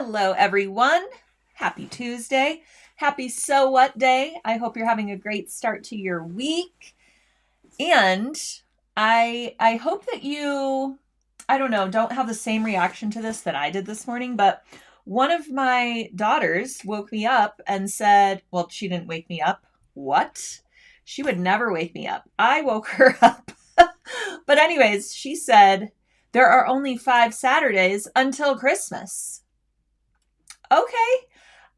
Hello, everyone. Happy Tuesday. Happy So What Day. I hope you're having a great start to your week. And I hope that you, I don't know, don't have the same reaction to this that I did this morning, but one of my daughters woke me up and said, well, she didn't wake me up. What? She would never wake me up. I woke her up. But anyways, she said, there are only 5 Saturdays until Christmas. Okay.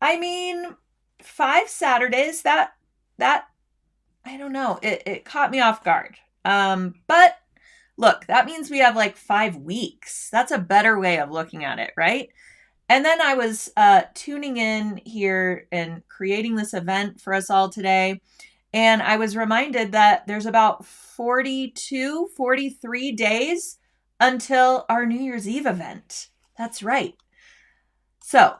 I mean, 5 Saturdays, that I don't know. It caught me off guard. But look, that means we have like 5 weeks. That's a better way of looking at it, right? And then I was tuning in here and creating this event for us all today. And I was reminded that there's about 42, 43 days until our New Year's Eve event. That's right. So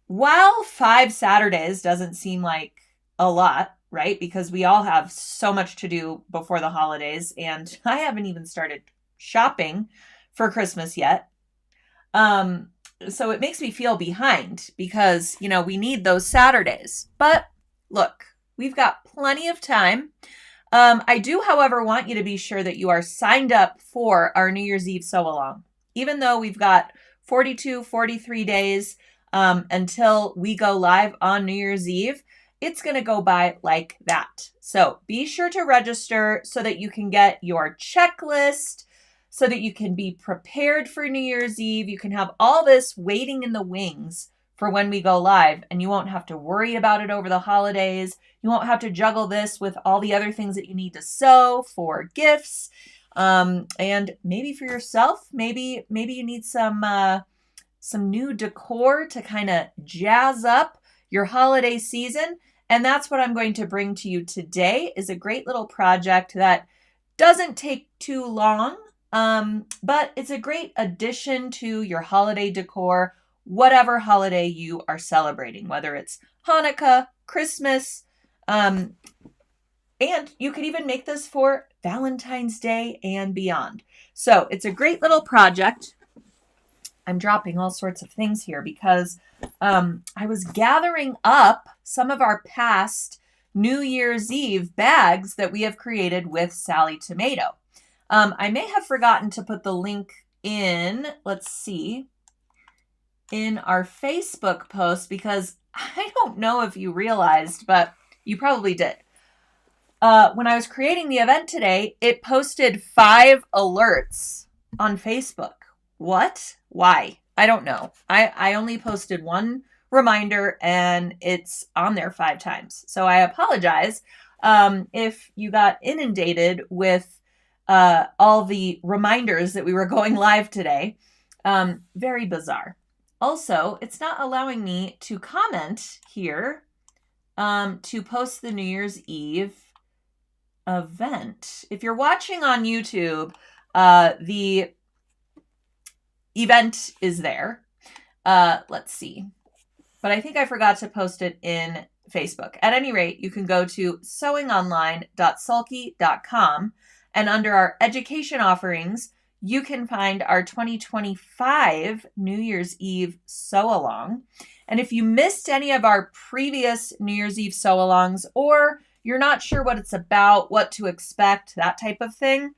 while 5 Saturdays doesn't seem like a lot, right? Because we all have so much to do before the holidays, and I haven't even started shopping for Christmas yet. So it makes me feel behind because, we need those Saturdays. But look, we've got plenty of time. I do, however, want you to be sure that you are signed up for our New Year's Eve sew along. Even though we've got 42, 43 days until we go live on New Year's Eve, it's going to go by like that. So be sure to register so that you can get your checklist, so that you can be prepared for New Year's Eve. You can have all this waiting in the wings for when we go live, and you won't have to worry about it over the holidays. You won't have to juggle this with all the other things that you need to sew for gifts, and maybe for yourself. Maybe you need some new decor to kind of jazz up your holiday season. And that's what I'm going to bring to you today, is a great little project that doesn't take too long, but it's a great addition to your holiday decor, whatever holiday you are celebrating, whether it's Hanukkah, Christmas, and you could even make this for Valentine's Day and beyond. So it's a great little project. I'm dropping all sorts of things here because I was gathering up some of our past New Year's Eve bags that we have created with Sally Tomato. I may have forgotten to put the link in, let's see, in our Facebook post, because I don't know if you realized, but you probably did. When I was creating the event today, it posted 5 alerts on Facebook. What? Why? I don't know. I only posted 1 reminder and it's on there 5 times. So I apologize if you got inundated with all the reminders that we were going live today. Very bizarre. Also, it's not allowing me to comment here to post the New Year's Eve event. If you're watching on YouTube, the event is there. Let's see. But I think I forgot to post it in Facebook. At any rate, you can go to sewingonline.sulky.com, and under our education offerings, you can find our 2025 New Year's Eve sew-along. And if you missed any of our previous New Year's Eve sew-alongs, or you're not sure what it's about, what to expect, that type of thing,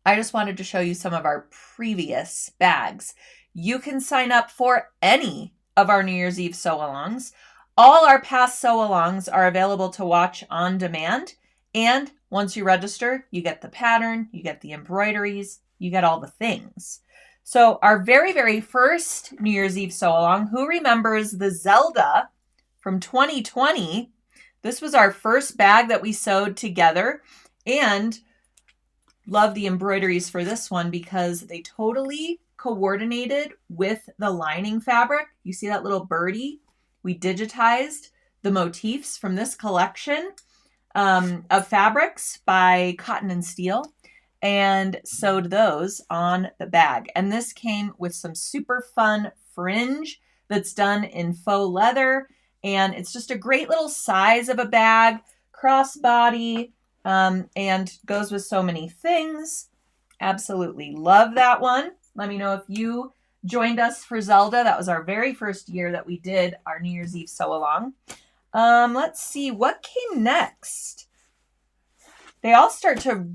I just wanted to show you some of our previous bags. You can sign up for any of our New Year's Eve sew-alongs. All our past sew-alongs are available to watch on demand. And once you register, you get the pattern, you get the embroideries, you get all the things. So our very, very first New Year's Eve sew-along, who remembers the Zelda from 2020? This was our first bag that we sewed together, and love the embroideries for this one because they totally coordinated with the lining fabric. You see that little birdie? We digitized the motifs from this collection of fabrics by Cotton and Steel and sewed those on the bag. And this came with some super fun fringe that's done in faux leather. And it's just a great little size of a bag, crossbody, and goes with so many things. Absolutely love that one. Let me know if you joined us for Zelda. That was our very first year that we did our New Year's Eve sew-along. Let's see, what came next? They all start to,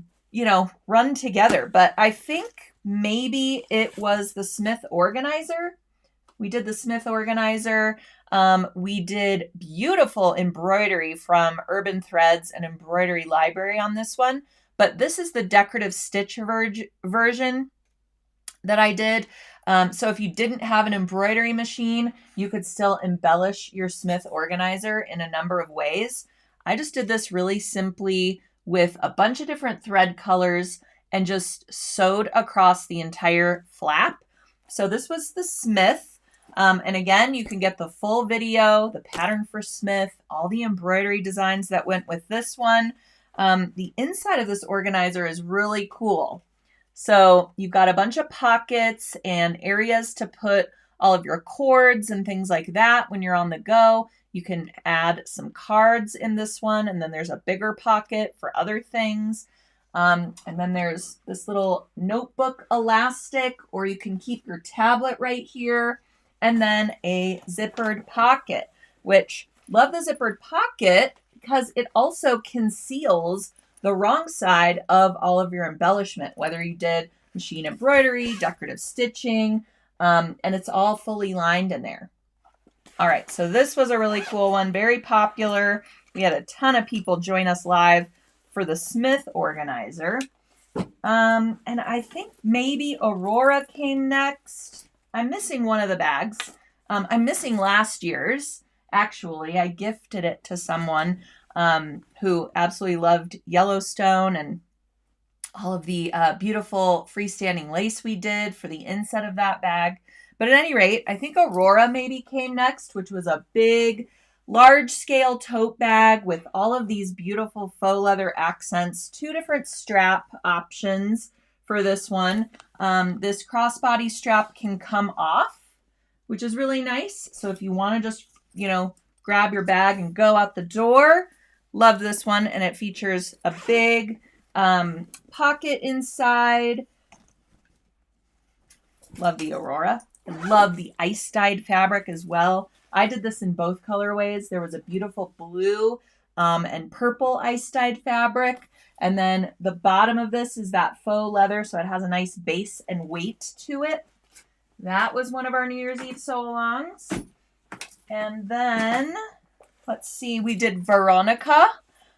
run together, but I think maybe it was the Smith organizer. We did the Smith organizer. We did beautiful embroidery from Urban Threads and Embroidery Library on this one, but this is the decorative stitch version that I did. So if you didn't have an embroidery machine, you could still embellish your Smith organizer in a number of ways. I just did this really simply with a bunch of different thread colors and just sewed across the entire flap. So this was the Smith. And again, you can get the full video, the pattern for Smith, all the embroidery designs that went with this one. The inside of this organizer is really cool. So you've got a bunch of pockets and areas to put all of your cords and things like that when you're on the go. You can add some cards in this one, and then there's a bigger pocket for other things. And then there's this little notebook elastic, or you can keep your tablet right here. And then a zippered pocket, which love the zippered pocket because it also conceals the wrong side of all of your embellishment, whether you did machine embroidery, decorative stitching, and it's all fully lined in there. All right, so this was a really cool one, very popular. We had a ton of people join us live for the Smith organizer. And I think maybe Aurora came next. I'm missing one of the bags. I'm missing last year's. Actually, I gifted it to someone who absolutely loved Yellowstone and all of the beautiful freestanding lace we did for the inset of that bag. But at any rate, I think Aurora maybe came next, which was a big, large-scale tote bag with all of these beautiful faux leather accents, 2 different strap options for this one. This crossbody strap can come off, which is really nice. So if you want to just, grab your bag and go out the door, love this one. And it features a big pocket inside. Love the Aurora. I love the ice dyed fabric as well. I did this in both colorways. There was a beautiful blue and purple ice dyed fabric. And then the bottom of this is that faux leather, so it has a nice base and weight to it. That was one of our New Year's Eve sew-alongs. And then, let's see, we did Veronica,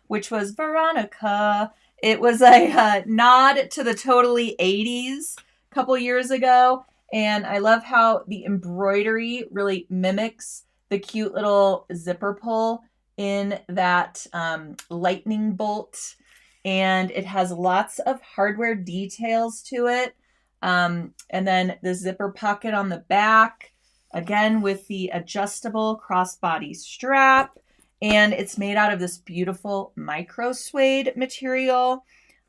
which was Veronica. It was a nod to the totally 80s a couple years ago. And I love how the embroidery really mimics the cute little zipper pull in that lightning bolt. And it has lots of hardware details to it. And then the zipper pocket on the back, again with the adjustable crossbody strap. And it's made out of this beautiful micro suede material.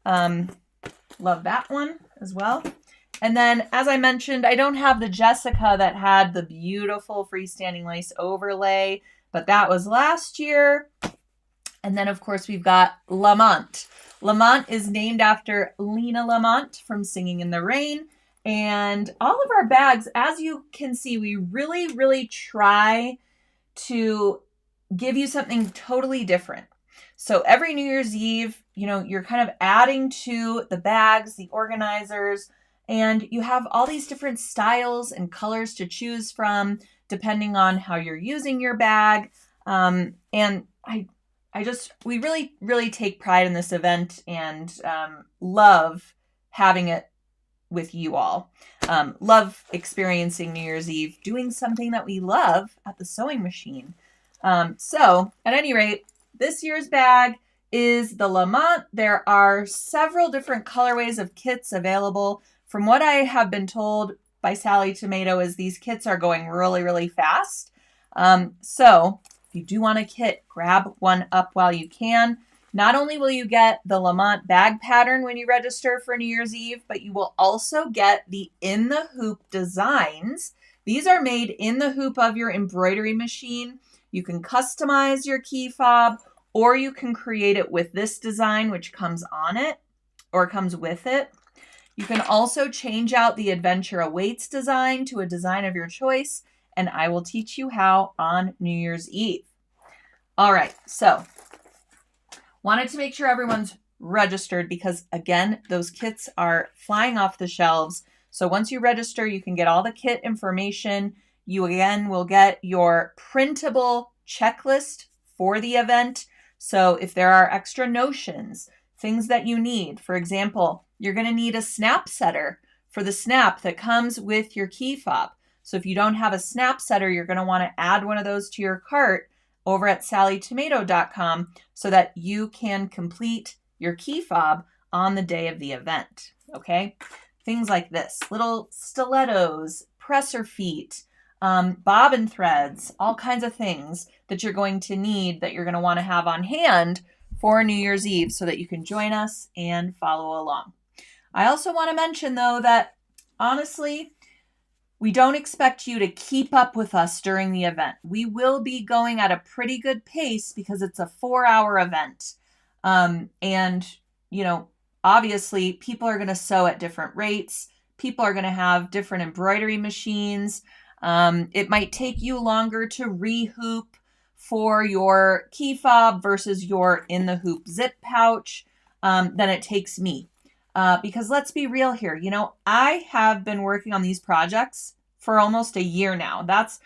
Love that one as well. And then, as I mentioned, I don't have the Jessica that had the beautiful freestanding lace overlay, but that was last year. And then, of course, we've got Lamont. Lamont is named after Lena Lamont from Singing in the Rain. And all of our bags, as you can see, we really, really try to give you something totally different. So every New Year's Eve, you're kind of adding to the bags, the organizers, and you have all these different styles and colors to choose from depending on how you're using your bag. And we really, really take pride in this event and love having it with you all. Love experiencing New Year's Eve, doing something that we love at the sewing machine. So at any rate, this year's bag is the Lamont. There are several different colorways of kits available. From what I have been told by Sally Tomato is these kits are going really, really fast. So if you do want a kit, grab one up while you can. Not only will you get the Lamont bag pattern when you register for New Year's Eve, but you will also get the in the hoop designs. These are made in the hoop of your embroidery machine. You can customize your key fob, or you can create it with this design, which comes on it or comes with it. You can also change out the Adventure Awaits design to a design of your choice, and I will teach you how on New Year's Eve. All right, so wanted to make sure everyone's registered because, again, those kits are flying off the shelves. So once you register, you can get all the kit information. You, again, will get your printable checklist for the event. So if there are extra notions, things that you need, for example, you're going to need a snap setter for the snap that comes with your key fob. So if you don't have a snap setter, you're going to want to add one of those to your cart over at sallytomato.com so that you can complete your key fob on the day of the event. Okay? Things like this, little stilettos, presser feet, bobbin threads, all kinds of things that you're going to need that you're going to want to have on hand for New Year's Eve so that you can join us and follow along. I also want to mention, though, that honestly, we don't expect you to keep up with us during the event. We will be going at a pretty good pace because it's a 4-hour event. And, obviously people are going to sew at different rates. People are going to have different embroidery machines. It might take you longer to re-hoop for your key fob versus your in the hoop zip pouch than it takes me. Because let's be real here, I have been working on these projects for almost a year now. That's,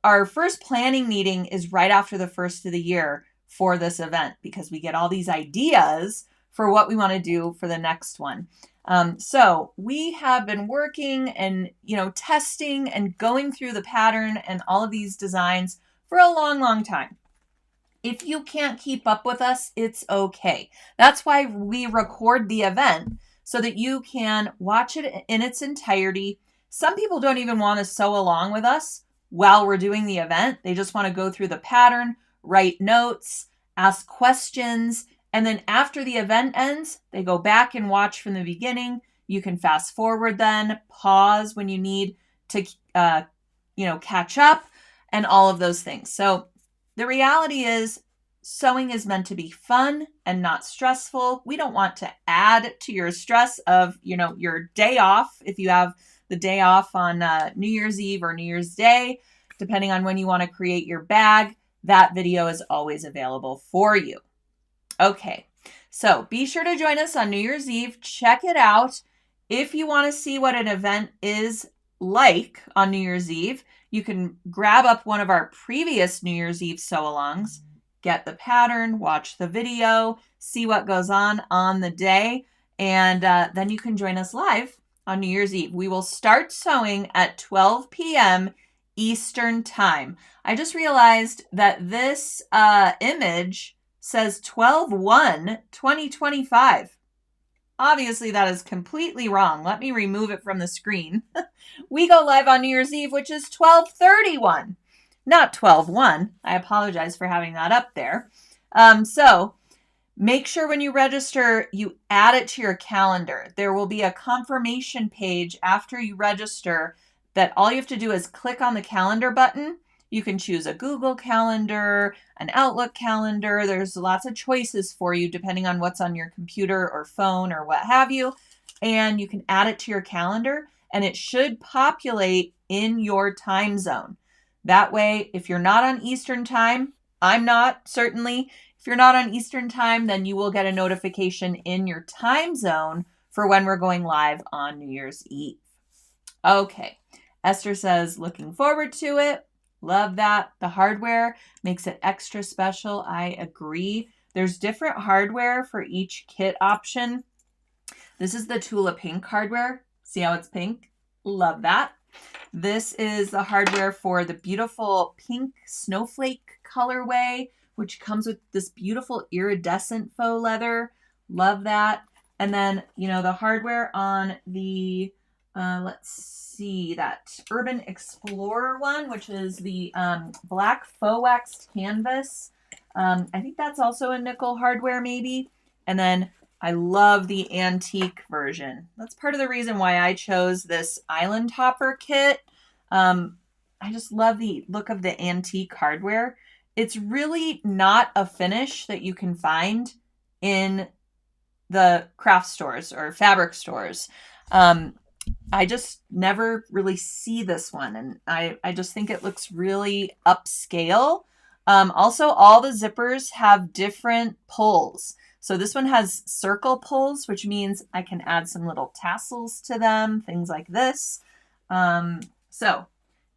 our first planning meeting is right after the first of the year for this event because we get all these ideas for what we want to do for the next one. So we have been working and, testing and going through the pattern and all of these designs for a long, long time. If you can't keep up with us, it's okay. That's why we record the event so that you can watch it in its entirety. Some people don't even want to sew along with us while we're doing the event. They just want to go through the pattern, write notes, ask questions, and then after the event ends, they go back and watch from the beginning. You can fast forward then, pause when you need to, catch up, and all of those things. So the reality is sewing is meant to be fun and not stressful. We don't want to add to your stress of, your day off. If you have the day off on New Year's Eve or New Year's Day, depending on when you want to create your bag, that video is always available for you. Okay, so be sure to join us on New Year's Eve. Check it out. If you want to see what an event is like on New Year's Eve, you can grab up one of our previous New Year's Eve sew-alongs, get the pattern, watch the video, see what goes on the day, and then you can join us live on New Year's Eve. We will start sewing at 12 p.m. Eastern Time. I just realized that this image says 12/1/2025. Obviously, that is completely wrong. Let me remove it from the screen. We go live on New Year's Eve, which is 12/31, not 12/1. I apologize for having that up there. So make sure when you register, you add it to your calendar. There will be a confirmation page after you register that all you have to do is click on the calendar button. You can choose a Google Calendar, an Outlook calendar. There's lots of choices for you depending on what's on your computer or phone or what have you. And you can add it to your calendar and it should populate in your time zone. That way, if you're not on Eastern Time, I'm not, certainly. If you're not on Eastern Time, then you will get a notification in your time zone for when we're going live on New Year's Eve. Okay, Esther says, looking forward to it. Love that. The hardware makes it extra special. I agree. There's different hardware for each kit option. This is the Tula Pink hardware. See how it's pink? Love that. This is the hardware for the beautiful pink snowflake colorway, which comes with this beautiful iridescent faux leather. Love that. And then, the hardware on the, let's see, that Urban Explorer one, which is the black faux waxed canvas. I think that's also a nickel hardware maybe. And then I love the antique version. That's part of the reason why I chose this island hopper kit. I just love the look of the antique hardware. It's really not a finish that you can find in the craft stores or fabric stores. I just never really see this one, and I just think it looks really upscale. Also, all the zippers have different pulls. So this one has circle pulls, which means I can add some little tassels to them, things like this. So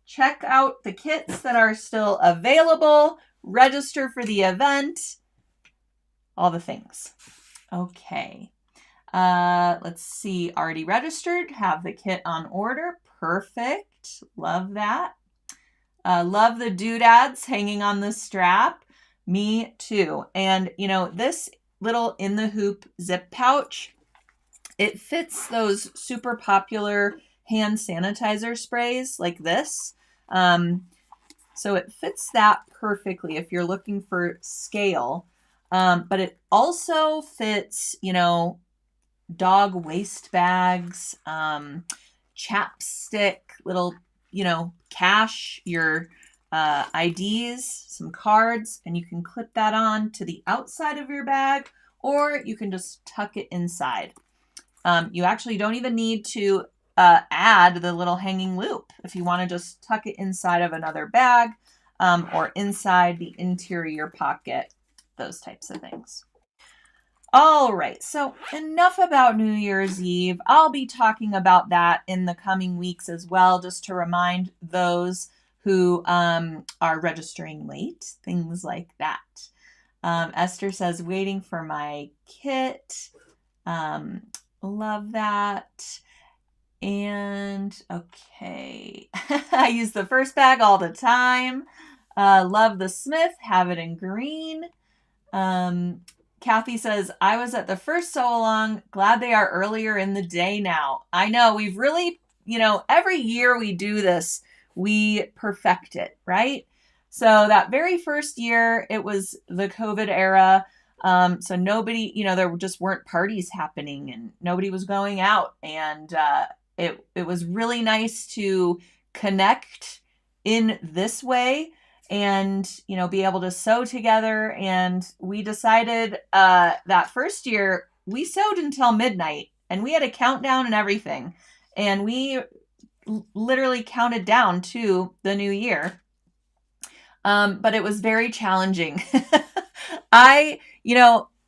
check out the kits that are still available, register for the event, all the things. Okay. Let's see, already registered, have the kit on order. Perfect. Love that. Love the doodads hanging on the strap. Me too. And you know, this little in the hoop zip pouch, it fits those super popular hand sanitizer sprays like this. So it fits that perfectly if you're looking for scale. But it also fits, you know, dog waste bags, chapstick, little, you know, cash, your IDs, some cards, and you can clip that on to the outside of your bag, or you can just tuck it inside. You actually don't even need to add the little hanging loop if you want to just tuck it inside of another bag or inside the interior pocket, those types of things. All right, so enough about New Year's Eve. I'll be talking about that in the coming weeks as well, just to remind those who are registering late, things like that. Esther says, waiting for my kit. Love that. And okay, I use the first bag all the time. Love the Smith, have it in green. Kathy says, I was at the first sew along. Glad they are earlier in the day now. I know, we've really, you know, every year we do this, we perfect it, right? So that very first year, it was the COVID era. So nobody, you know, there just weren't parties happening and nobody was going out. And it was really nice to connect in this way and, you know, be able to sew together. And we decided that first year we sewed until midnight and we had a countdown and everything. And we literally counted down to the new year. But it was very challenging. I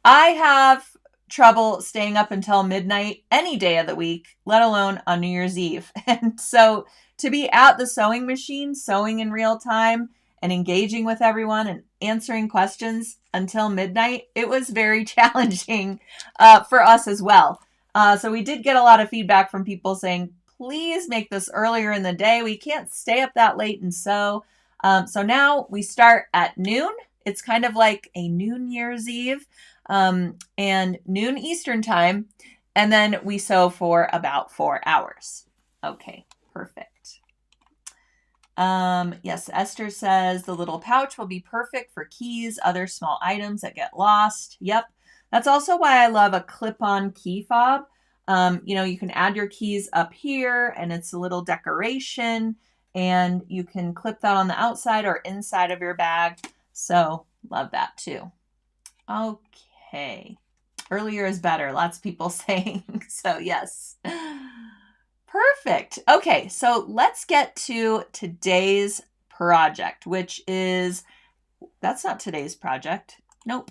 have trouble staying up until midnight any day of the week, let alone on New Year's Eve. And so to be at the sewing machine, sewing in real time, and engaging with everyone and answering questions until midnight, it was very challenging for us as well. So we did get a lot of feedback from people saying, please make this earlier in the day. We can't stay up that late and sew. So now we start at noon. It's kind of like a noon Year's Eve and noon Eastern time. And then we sew for about 4 hours. Okay, perfect. Yes, Esther says the little pouch will be perfect for keys, other small items that get lost. Yep. That's also why I love a clip-on key fob. You know, you can add your keys up here and it's a little decoration and you can clip that on the outside or inside of your bag. So love that too. Okay. Earlier is better. Lots of people saying. So yes. Perfect. Okay, so let's get to today's project, which is, that's not today's project. Nope.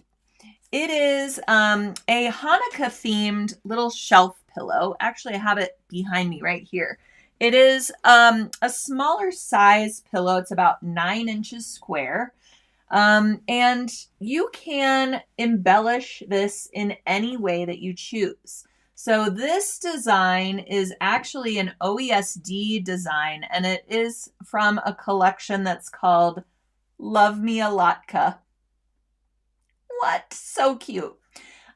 It is a Hanukkah themed little shelf pillow. Actually, I have it behind me right here. It is a smaller size pillow. It's about 9 inches square. And you can embellish this in any way that you choose. So this design is actually an OESD design, and it is from a collection that's called Love Me a Latka. What? So cute.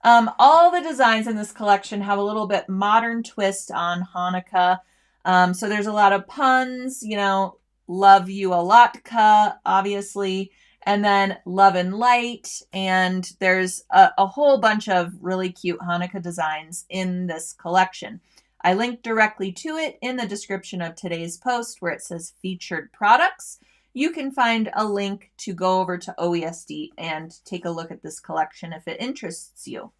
All the designs in this collection have a little bit modern twist on Hanukkah. So there's a lot of puns, you know, love you a latka, obviously, and then love and light. And there's a whole bunch of really cute Hanukkah designs in this collection. I linked directly to it in the description of today's post where it says featured products. You can find a link to go over to OESD and take a look at this collection if it interests you.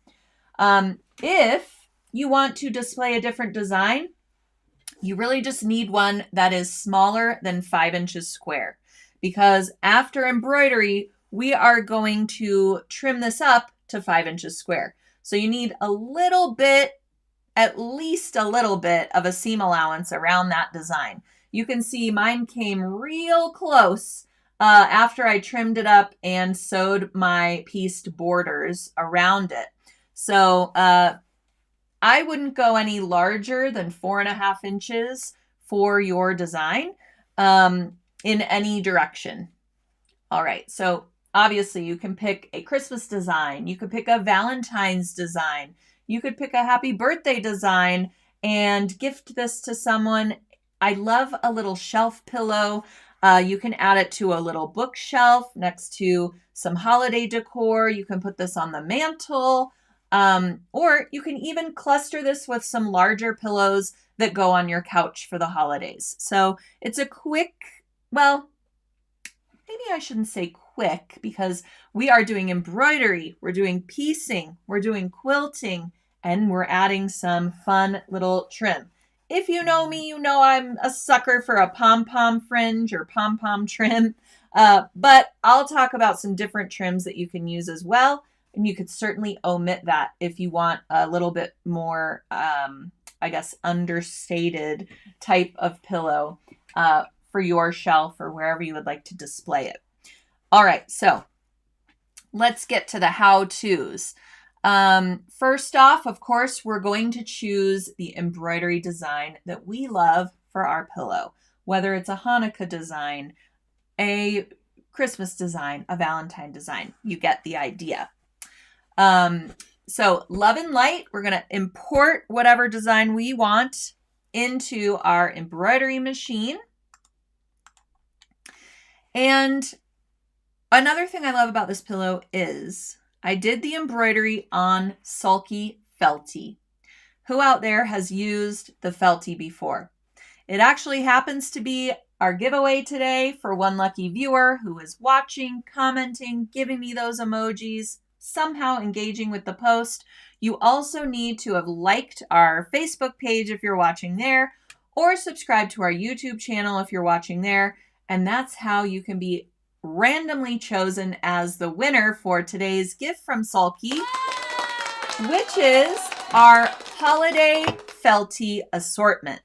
If you want to display a different design, you really just need one that is smaller than 5 inches square, because after embroidery, we are going to trim this up to 5 inches square. So you need a little bit, at least a little bit of a seam allowance around that design. You can see mine came real close after I trimmed it up and sewed my pieced borders around it. So I wouldn't go any larger than 4.5 inches for your design in any direction. All right, so obviously you can pick a Christmas design, you could pick a Valentine's design, you could pick a happy birthday design and gift this to someone. I love a little shelf pillow. You can add it to a little bookshelf next to some holiday decor. You can put this on the mantle. Or you can even cluster this with some larger pillows that go on your couch for the holidays. So it's a quick, well, maybe I shouldn't say quick, because we are doing embroidery, we're doing piecing, we're doing quilting, and we're adding some fun little trim. If you know me, you know I'm a sucker for a pom-pom fringe or pom-pom trim, but I'll talk about some different trims that you can use as well. And you could certainly omit that if you want a little bit more, I guess, understated type of pillow for your shelf or wherever you would like to display it. All right, so let's get to the how-tos. First off, of course, we're going to choose the embroidery design that we love for our pillow, whether it's a Hanukkah design, a Christmas design, a Valentine design. You get the idea. So Love and Light, we're going to import whatever design we want into our embroidery machine. And another thing I love about this pillow is I did the embroidery on Sulky Felty. Who out there has used the Felty before? It actually happens to be our giveaway today for one lucky viewer who is watching, commenting, giving me those emojis, somehow engaging with the post. You also need to have liked our Facebook page if you're watching there, or subscribe to our YouTube channel if you're watching there. And that's how you can be randomly chosen as the winner for today's gift from Sulky, which is our Holiday Felty assortment.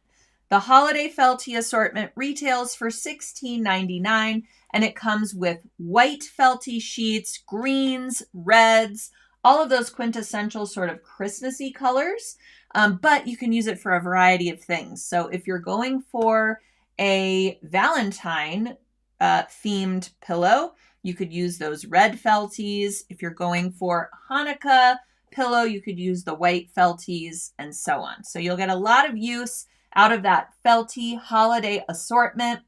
The Holiday Felty assortment retails for $16.99, and it comes with white Felty sheets, greens, reds, all of those quintessential sort of Christmassy colors, but you can use it for a variety of things. So if you're going for a Valentine themed pillow, you could use those red Felties. If you're going for Hanukkah pillow, you could use the white Felties, and so on. So you'll get a lot of use out of that Felty holiday assortment.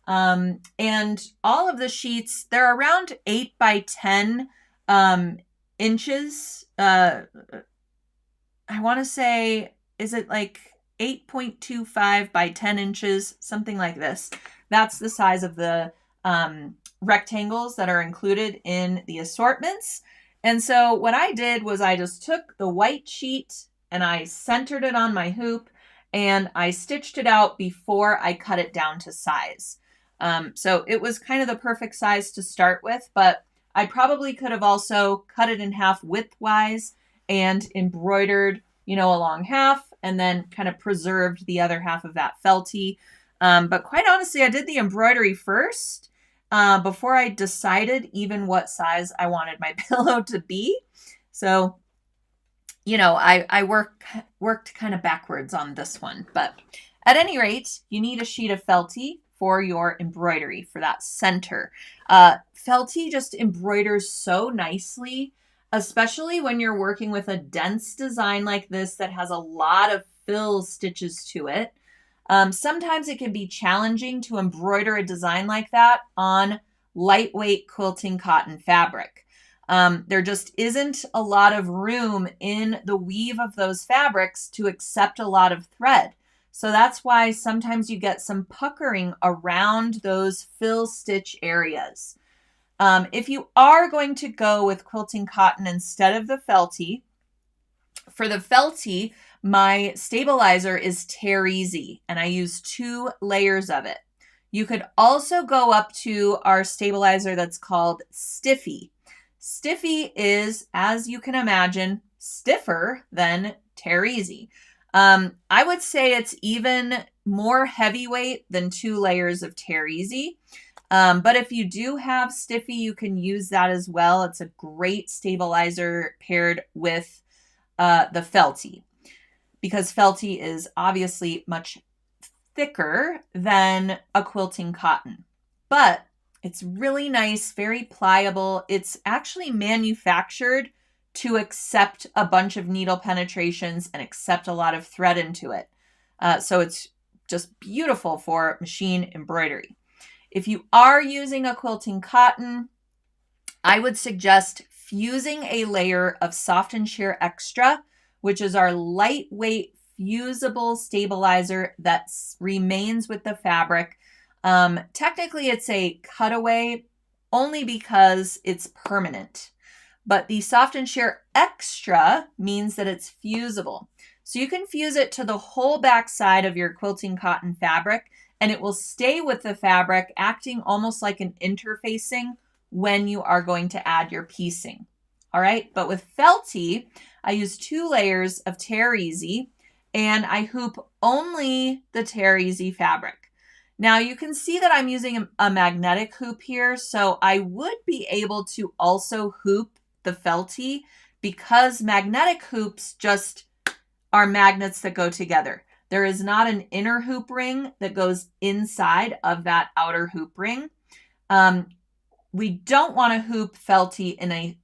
And all of the sheets, they're around 8 by 10 inches. I want to say, is it like 8.25 by 10 inches, something like this. That's the size of the rectangles that are included in the assortments. And so what I did was I just took the white sheet and I centered it on my hoop, and I stitched it out before I cut it down to size. So it was kind of the perfect size to start with, but I probably could have also cut it in half widthwise and embroidered, along half, and then kind of preserved the other half of that Felty. But quite honestly, I did the embroidery first before I decided even what size I wanted my pillow to be. So I worked kind of backwards on this one, but at any rate, you need a sheet of Felty for your embroidery for that center. Felty just embroiders so nicely, especially when you're working with a dense design like this that has a lot of fill stitches to it. Sometimes it can be challenging to embroider a design like that on lightweight quilting cotton fabric. There just isn't a lot of room in the weave of those fabrics to accept a lot of thread. So that's why sometimes you get some puckering around those fill stitch areas. If you are going to go with quilting cotton instead of the Felty, For the felty, my stabilizer is Tear Easy, and I use 2 layers of it. You could also go up to our stabilizer that's called Stiffy. Stiffy is, as you can imagine, stiffer than Tear Easy. I would say it's even more heavyweight than 2 layers of Tear Easy. But if you do have Stiffy, you can use that as well. It's a great stabilizer paired with the felty, because felty is obviously much thicker than a quilting cotton. But it's really nice, very pliable. It's actually manufactured to accept a bunch of needle penetrations and accept a lot of thread into it. So it's just beautiful for machine embroidery. If you are using a quilting cotton, I would suggest fusing a layer of Soft and Sheer Extra, which is our lightweight fusible stabilizer that remains with the fabric. Technically, it's a cutaway only because it's permanent. But the Soft and Sheer Extra means that it's fusible. So you can fuse it to the whole back side of your quilting cotton fabric, and it will stay with the fabric, acting almost like an interfacing when you are going to add your piecing. All right, but with felty, I use 2 layers of Tear Easy, and I hoop only the Tear Easy fabric. Now you can see that I'm using a magnetic hoop here, so I would be able to also hoop the felty, because magnetic hoops just are magnets that go together. There is not an inner hoop ring that goes inside of that outer hoop ring. We don't want to hoop felty in a,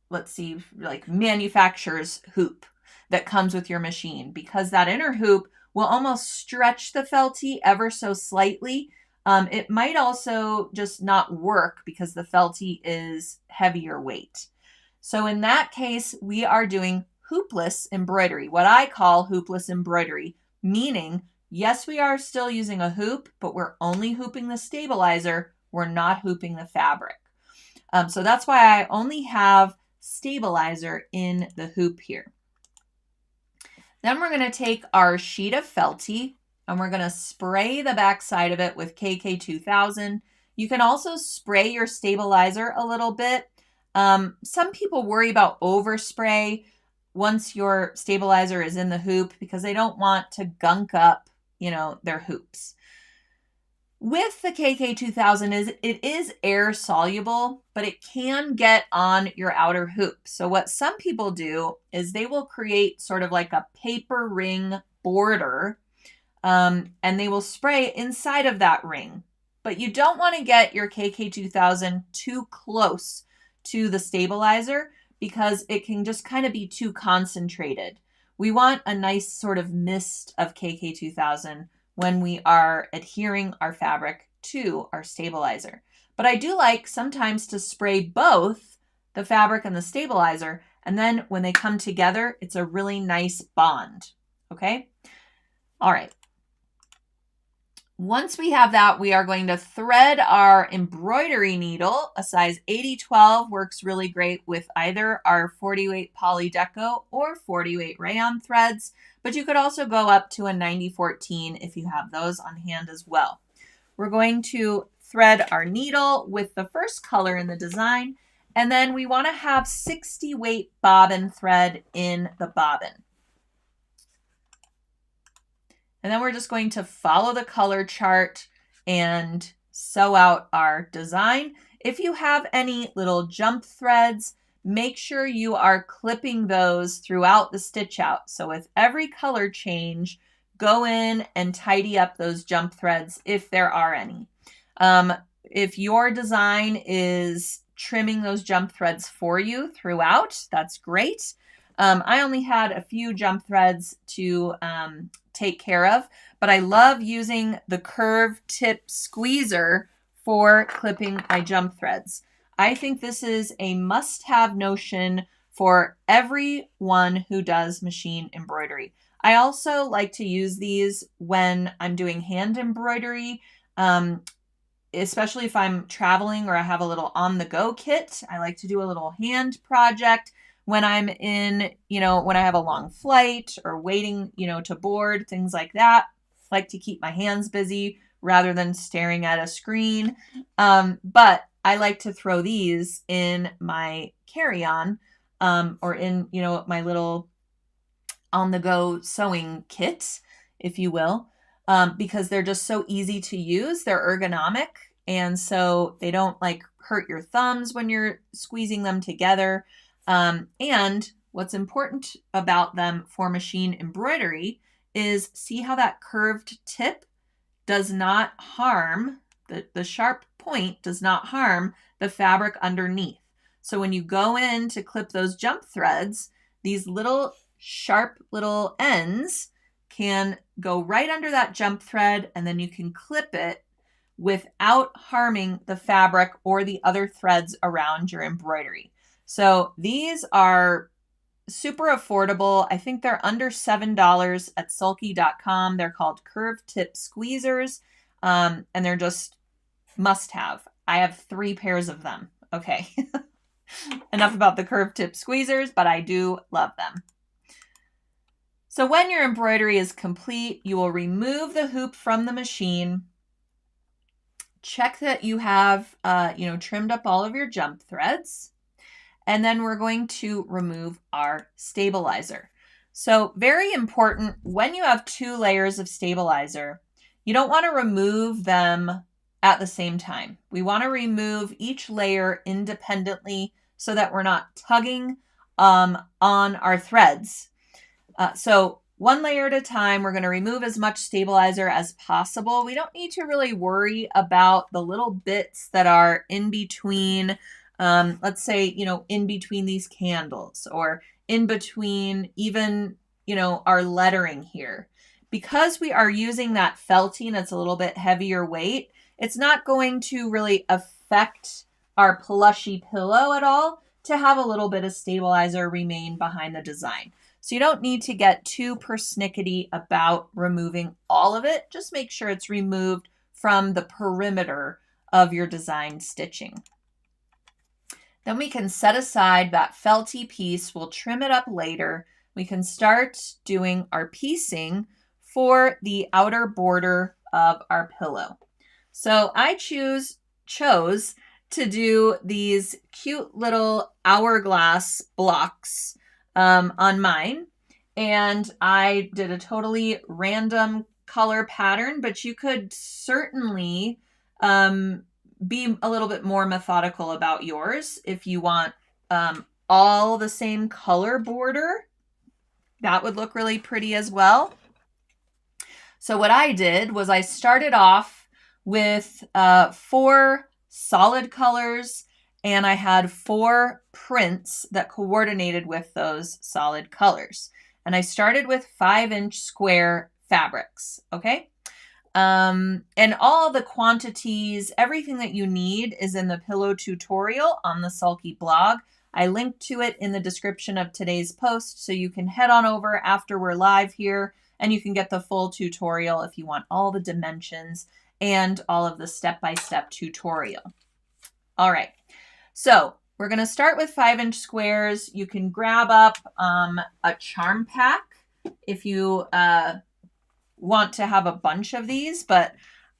let's see, like manufacturer's hoop that comes with your machine, because that inner hoop will almost stretch the felty ever so slightly. It might also just not work because the felty is heavier weight. So in that case, we are doing hoopless embroidery, what I call hoopless embroidery, meaning, yes, we are still using a hoop, but we're only hooping the stabilizer. We're not hooping the fabric. So that's why I only have stabilizer in the hoop here. Then we're going to take our sheet of felty and we're going to spray the back side of it with KK2000. You can also spray your stabilizer a little bit. Some people worry about overspray once your stabilizer is in the hoop because they don't want to gunk up, their hoops. With the KK2000, it is air soluble, but it can get on your outer hoop. So what some people do is they will create sort of like a paper ring border, and they will spray inside of that ring. But you don't want to get your KK2000 too close to the stabilizer because it can just kind of be too concentrated. We want a nice sort of mist of KK2000 when we are adhering our fabric to our stabilizer. But I do like sometimes to spray both the fabric and the stabilizer, and then when they come together, it's a really nice bond. Okay? All right. Once we have that, we are going to thread our embroidery needle. A size 80-12 works really great with either our 40-weight poly deco or 40-weight rayon threads, but you could also go up to a 90-14 if you have those on hand as well. We're going to thread our needle with the first color in the design, and then we want to have 60-weight bobbin thread in the bobbin. And then we're just going to follow the color chart and sew out our design. If you have any little jump threads, make sure you are clipping those throughout the stitch out. So with every color change, go in and tidy up those jump threads if there are any. If your design is trimming those jump threads for you throughout, that's great. I only had a few jump threads to take care of, but I love using the curve tip squeezer for clipping my jump threads. I think this is a must-have notion for everyone who does machine embroidery. I also like to use these when I'm doing hand embroidery, especially if I'm traveling or I have a little on-the-go kit. I like to do a little hand project. when I'm in, when I have a long flight or waiting, to board, things like that. I like to keep my hands busy rather than staring at a screen. But I like to throw these in my carry-on, or in, my little on-the-go sewing kit, if you will, because they're just so easy to use. They're ergonomic, and so they don't like hurt your thumbs when you're squeezing them together. And what's important about them for machine embroidery is see how that curved tip does not harm, the sharp point does not harm the fabric underneath. So when you go in to clip those jump threads, these little sharp little ends can go right under that jump thread, and then you can clip it without harming the fabric or the other threads around your embroidery. So these are super affordable. I think they're under $7 at sulky.com. They're called curved tip squeezers, and they're just must have. I have 3 pairs of them. Okay. Enough about the curved tip squeezers, but I do love them. So when your embroidery is complete, you will remove the hoop from the machine. Check that you have, trimmed up all of your jump threads. And then we're going to remove our stabilizer. So very important, when you have 2 layers of stabilizer, you don't want to remove them at the same time. We want to remove each layer independently so that we're not tugging on our threads. So 1 layer at a time, we're going to remove as much stabilizer as possible. We don't need to really worry about the little bits that are in between, let's say, in between these candles, or in between even, our lettering here. Because we are using that felting, it's a little bit heavier weight, it's not going to really affect our plushy pillow at all to have a little bit of stabilizer remain behind the design. So you don't need to get too persnickety about removing all of it. Just make sure it's removed from the perimeter of your design stitching. Then we can set aside that felty piece. We'll trim it up later. We can start doing our piecing for the outer border of our pillow. So I chose to do these cute little hourglass blocks on mine, and I did a totally random color pattern, but you could certainly be a little bit more methodical about yours. If you want all the same color border, that would look really pretty as well. So what I did was I started off with 4 solid colors, and I had 4 prints that coordinated with those solid colors. And I started with 5-inch square fabrics, okay? And all the quantities, everything that you need is in the pillow tutorial on the Sulky blog. I linked to it in the description of today's post, so you can head on over after we're live here, and you can get the full tutorial if you want all the dimensions and all of the step-by-step tutorial. All right, so we're going to start with 5-inch squares. You can grab up a charm pack if you want to have a bunch of these, but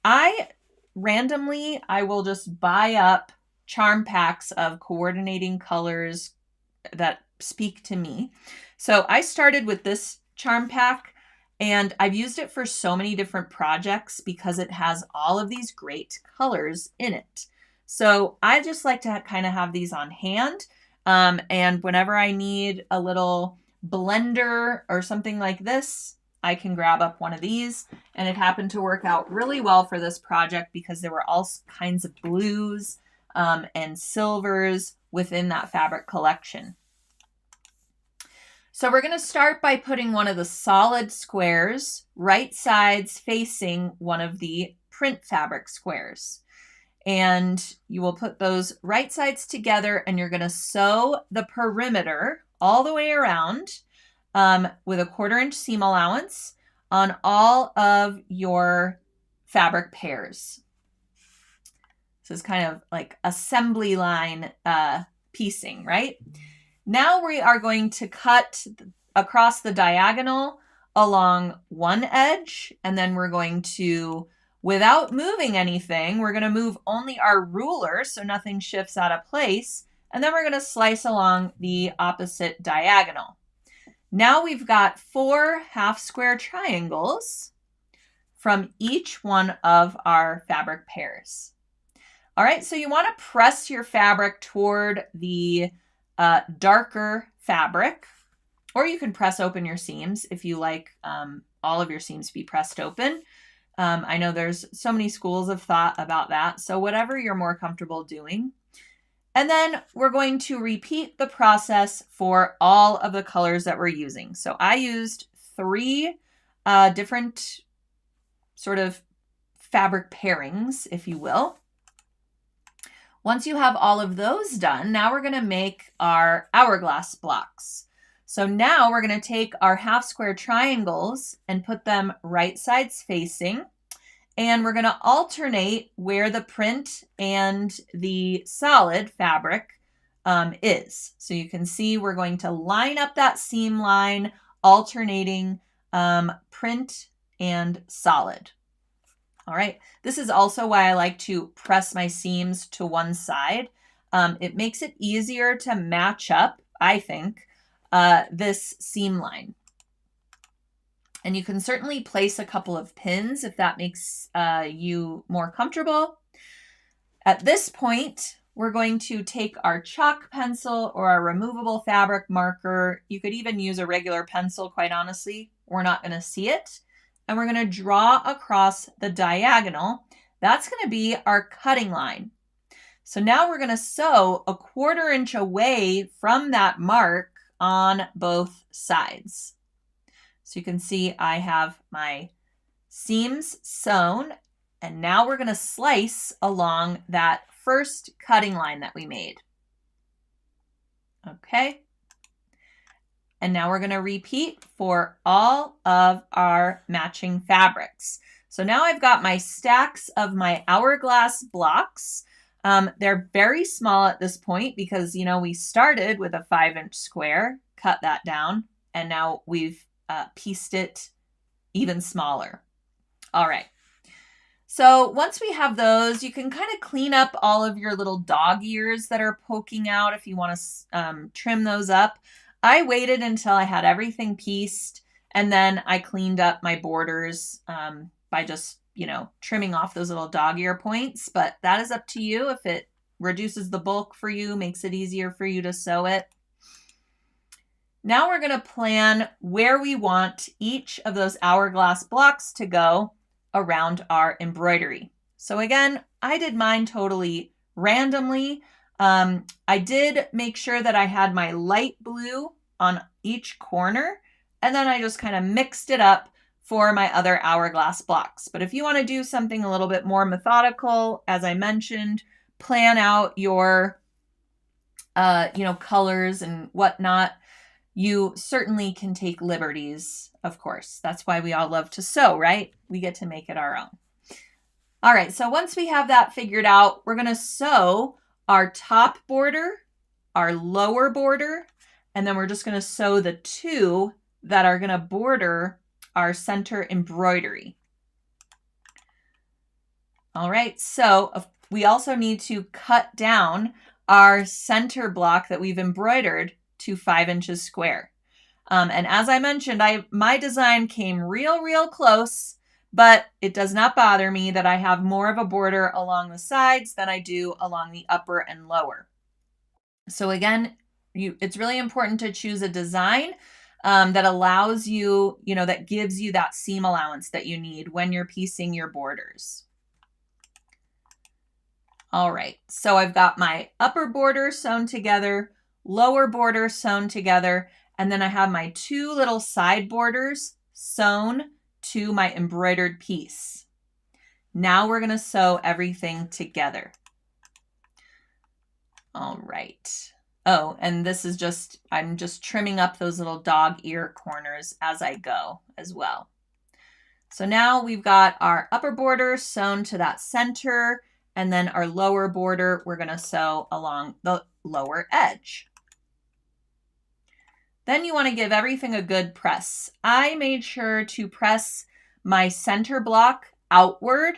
I will just buy up charm packs of coordinating colors that speak to me. So I started with this charm pack, and I've used it for so many different projects because it has all of these great colors in it. So I just like to kind of have these on hand. And whenever I need a little blender or something like this, I can grab up one of these. And it happened to work out really well for this project because there were all kinds of blues and silvers within that fabric collection. So we're going to start by putting one of the solid squares right sides facing one of the print fabric squares. And you will put those right sides together, and you're going to sew the perimeter all the way around with a 1/4-inch seam allowance on all of your fabric pairs. This is kind of like assembly line piecing, right? Now we are going to cut across the diagonal along one edge, and then we're going to, without moving anything, we're going to move only our ruler so nothing shifts out of place, and then we're going to slice along the opposite diagonal. Now we've got 4 half square triangles from each one of our fabric pairs. All right, so you want to press your fabric toward the darker fabric, or you can press open your seams if you like all of your seams to be pressed open. I know there's so many schools of thought about that, so whatever you're more comfortable doing. And then we're going to repeat the process for all of the colors that we're using. So I used 3 different sort of fabric pairings, if you will. Once you have all of those done, now we're going to make our hourglass blocks. So now we're going to take our half square triangles and put them right sides facing. And we're going to alternate where the print and the solid fabric is. So you can see we're going to line up that seam line, alternating print and solid. All right, this is also why I like to press my seams to one side. It makes it easier to match up, I think, this seam line. And you can certainly place a couple of pins if that makes you more comfortable. At this point, we're going to take our chalk pencil or our removable fabric marker. You could even use a regular pencil, quite honestly. We're not going to see it. And we're going to draw across the diagonal. That's going to be our cutting line. So now we're going to sew a 1/4 inch away from that mark on both sides. So you can see I have my seams sewn, and now we're going to slice along that first cutting line that we made. Okay. And now we're going to repeat for all of our matching fabrics. So now I've got my stacks of my hourglass blocks. They're very small at this point because, you know, we started with a 5-inch square, cut that down, and now we've pieced it even smaller. All right. So once we have those, you can kind of clean up all of your little dog ears that are poking out if you want to trim those up. I waited until I had everything pieced, and then I cleaned up my borders by just, you know, trimming off those little dog ear points. But that is up to you. If it reduces the bulk for you, makes it easier for you to sew it. Now we're going to plan where we want each of those hourglass blocks to go around our embroidery. So again, I did mine totally randomly. I did make sure that I had my light blue on each corner, and then I just kind of mixed it up for my other hourglass blocks. But if you want to do something a little bit more methodical, as I mentioned, plan out your, colors and whatnot. You certainly can take liberties, of course. That's why we all love to sew, right? We get to make it our own. All right, so once we have that figured out, we're going to sew our top border, our lower border, and then we're just going to sew the 2 that are going to border our center embroidery. All right, so we also need to cut down our center block that we've embroidered to 5 inches square. And as I mentioned, my design came real close, but it does not bother me that I have more of a border along the sides than I do along the upper and lower. So again, it's really important to choose a design that allows you, that gives you that seam allowance that you need when you're piecing your borders. All right, so I've got my upper border sewn together, lower border sewn together, and then I have my 2 little side borders sewn to my embroidered piece. Now we're going to sew everything together. All right. Oh, and this is I'm just trimming up those little dog ear corners as I go as well. So now we've got our upper border sewn to that center, and then our lower border, we're going to sew along the lower edge. Then you want to give everything a good press. I made sure to press my center block outward.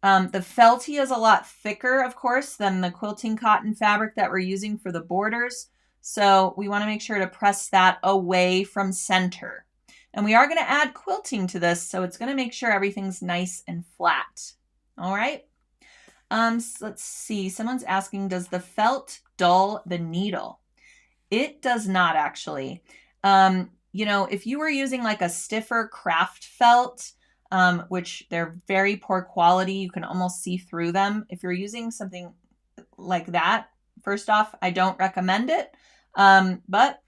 The felty is a lot thicker, of course, than the quilting cotton fabric that we're using for the borders. So we want to make sure to press that away from center. And we are going to add quilting to this, so it's going to make sure everything's nice and flat. All right. So let's see. Someone's asking, does the felt dull the needle? It does not actually. If you were using like a stiffer craft felt, which they're very poor quality, you can almost see through them. If you're using something like that, first off, I don't recommend it. But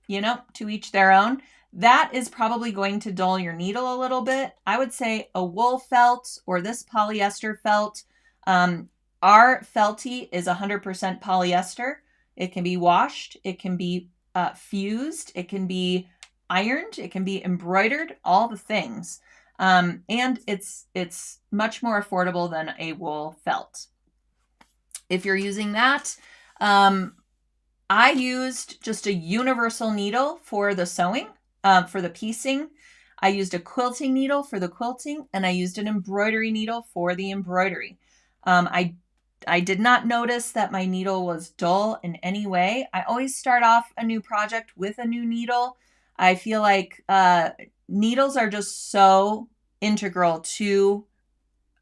to each their own. That is probably going to dull your needle a little bit. I would say a wool felt or this polyester felt. Our felty is 100% polyester. It can be washed. It can be fused. It can be ironed. It can be embroidered, all the things. And it's much more affordable than a wool felt. If you're using that, I used just a universal needle for the sewing, for the piecing. I used a quilting needle for the quilting, and I used an embroidery needle for the embroidery. I did not notice that my needle was dull in any way. I always start off a new project with a new needle. I feel like needles are just so integral to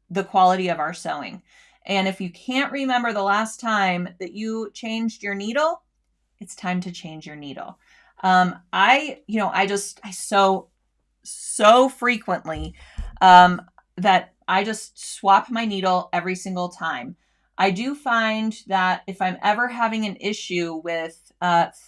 the quality of our sewing. And if you can't remember the last time that you changed your needle, it's time to change your needle. I sew so frequently that I just swap my needle every single time. I do find that if I'm ever having an issue with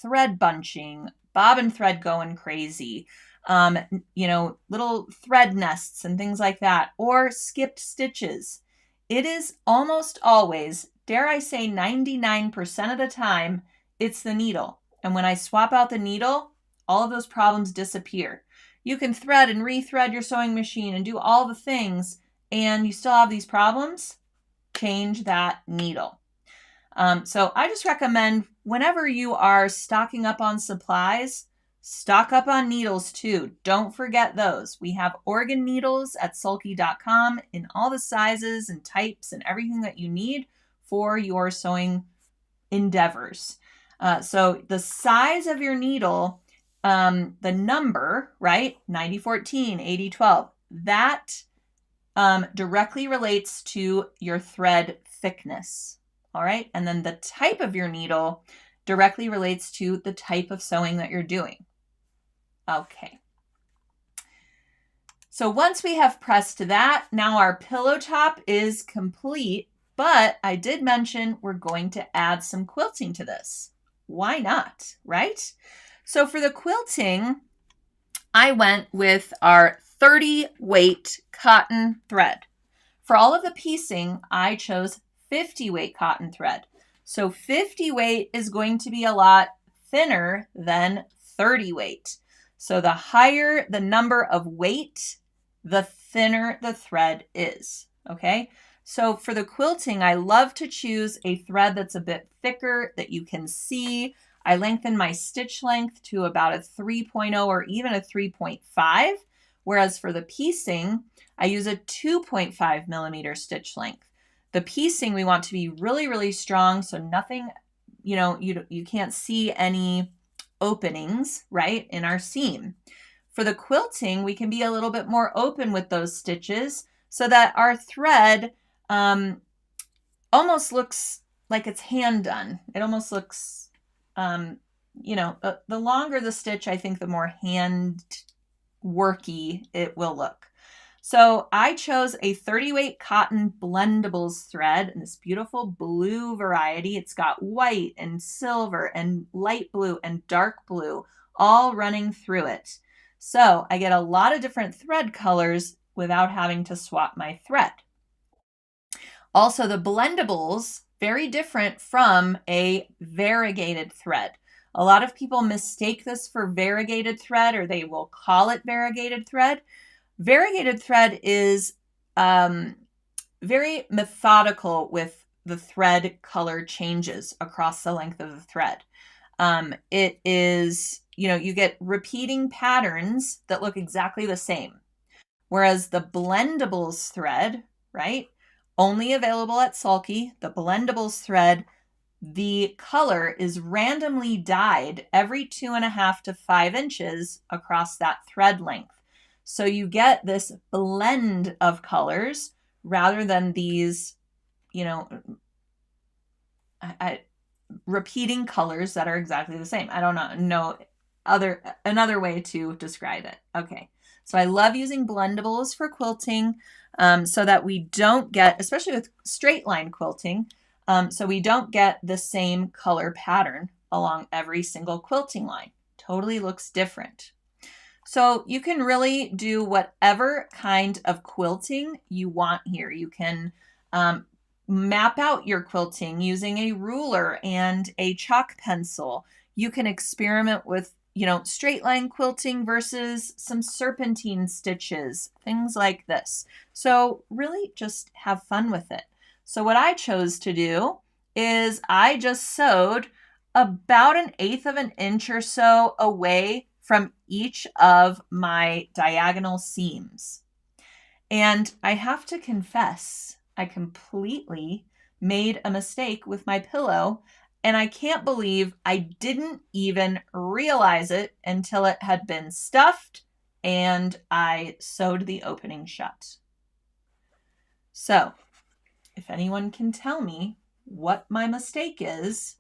thread bunching, bobbin thread going crazy, little thread nests and things like that, or skipped stitches, it is almost always, dare I say 99% of the time, it's the needle. And when I swap out the needle, all of those problems disappear. You can thread and rethread your sewing machine and do all the things, and you still have these problems. Change that needle. So I just recommend whenever you are stocking up on supplies, stock up on needles too. Don't forget those. We have organ needles at sulky.com in all the sizes and types and everything that you need for your sewing endeavors. So the size of your needle, the number, right? 9014, 8012, that directly relates to your thread thickness. All right. And then the type of your needle directly relates to the type of sewing that you're doing. Okay. So once we have pressed that, now our pillow top is complete, but I did mention we're going to add some quilting to this. Why not, right? So for the quilting, I went with our 30 weight cotton thread. For all of the piecing, I chose 50 weight cotton thread. So 50 weight is going to be a lot thinner than 30 weight. So the higher the number of weight, the thinner the thread is, okay? So for the quilting, I love to choose a thread that's a bit thicker that you can see. I lengthen my stitch length to about a 3.0 or even a 3.5, whereas for the piecing, I use a 2.5 millimeter stitch length. The piecing, we want to be really, really strong, so nothing, you can't see any openings, right, in our seam. For the quilting, we can be a little bit more open with those stitches so that our thread almost looks like it's hand done. It almost looks, the longer the stitch, I think the more hand worky it will look. So I chose a 30 weight cotton blendables thread in this beautiful blue variety. It's got white and silver and light blue and dark blue all running through it. So I get a lot of different thread colors without having to swap my thread. Also, the blendables, very different from a variegated thread. A lot of people mistake this for variegated thread, or they will call it variegated thread. Variegated thread is very methodical with the thread color changes across the length of the thread. It is, you get repeating patterns that look exactly the same. Whereas the Blendables thread, right, only available at Sulky, the Blendables thread, the color is randomly dyed every 2.5 to 5 inches across that thread length. So you get this blend of colors rather than these, repeating colors that are exactly the same. I don't know another way to describe it. Okay. So I love using Blendables for quilting so that we don't get, especially with straight line quilting, so we don't get the same color pattern along every single quilting line. Totally looks different. So you can really do whatever kind of quilting you want here. You can map out your quilting using a ruler and a chalk pencil. You can experiment with, straight line quilting versus some serpentine stitches, things like this. So really just have fun with it. So what I chose to do is I just sewed about 1/8 of an inch or so away from each of my diagonal seams. And I have to confess, I completely made a mistake with my pillow, and I can't believe I didn't even realize it until it had been stuffed and I sewed the opening shut. So, if anyone can tell me what my mistake is,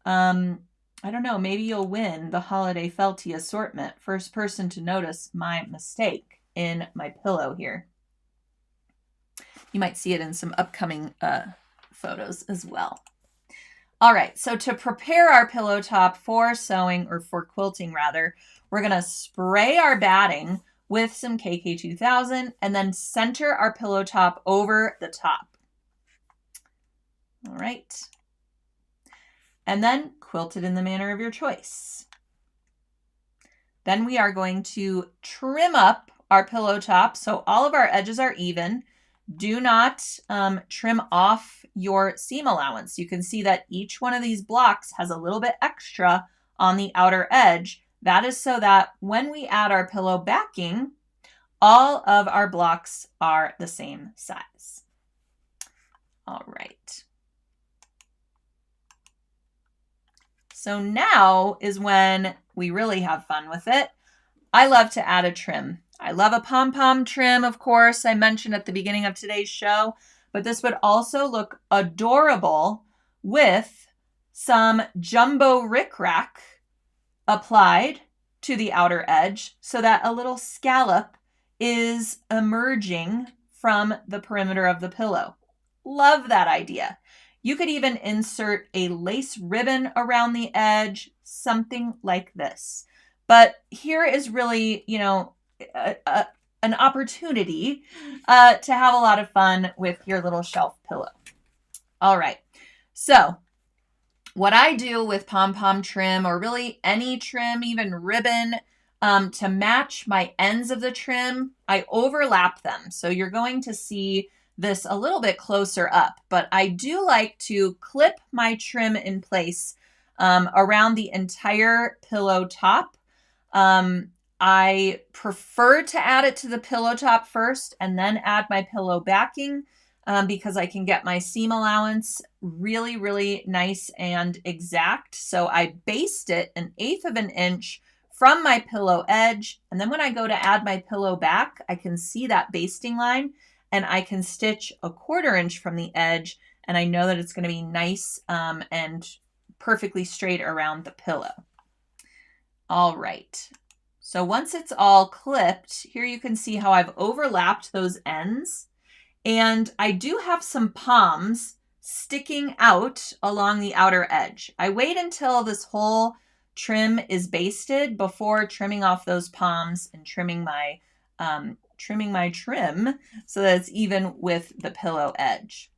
I don't know, maybe you'll win the Holiday Felty assortment. First person to notice my mistake in my pillow here. You might see it in some upcoming photos as well. All right, so to prepare our pillow top for sewing, or for quilting rather, we're gonna spray our batting with some KK2000 and then center our pillow top over the top. All right. And then quilt it in the manner of your choice. Then we are going to trim up our pillow top so all of our edges are even. Do not trim off your seam allowance. You can see that each one of these blocks has a little bit extra on the outer edge. That is so that when we add our pillow backing, all of our blocks are the same size. All right. So now is when we really have fun with it. I love to add a trim. I love a pom-pom trim, of course, I mentioned at the beginning of today's show, but this would also look adorable with some jumbo rickrack applied to the outer edge so that a little scallop is emerging from the perimeter of the pillow. Love that idea. You could even insert a lace ribbon around the edge, something like this. But here is really, an opportunity to have a lot of fun with your little shelf pillow. All right. So what I do with pom-pom trim, or really any trim, even ribbon, to match my ends of the trim, I overlap them. So you're going to see this a little bit closer up, but I do like to clip my trim in place around the entire pillow top. I prefer to add it to the pillow top first and then add my pillow backing because I can get my seam allowance really, really nice and exact. So I baste it 1/8 of an inch from my pillow edge. And then when I go to add my pillow back, I can see that basting line and I can stitch 1/4 inch from the edge. And I know that it's going to be nice and perfectly straight around the pillow. All right. So once it's all clipped, here you can see how I've overlapped those ends. And I do have some palms sticking out along the outer edge. I wait until this whole trim is basted before trimming off those palms and trimming my trim so that it's even with the pillow edge.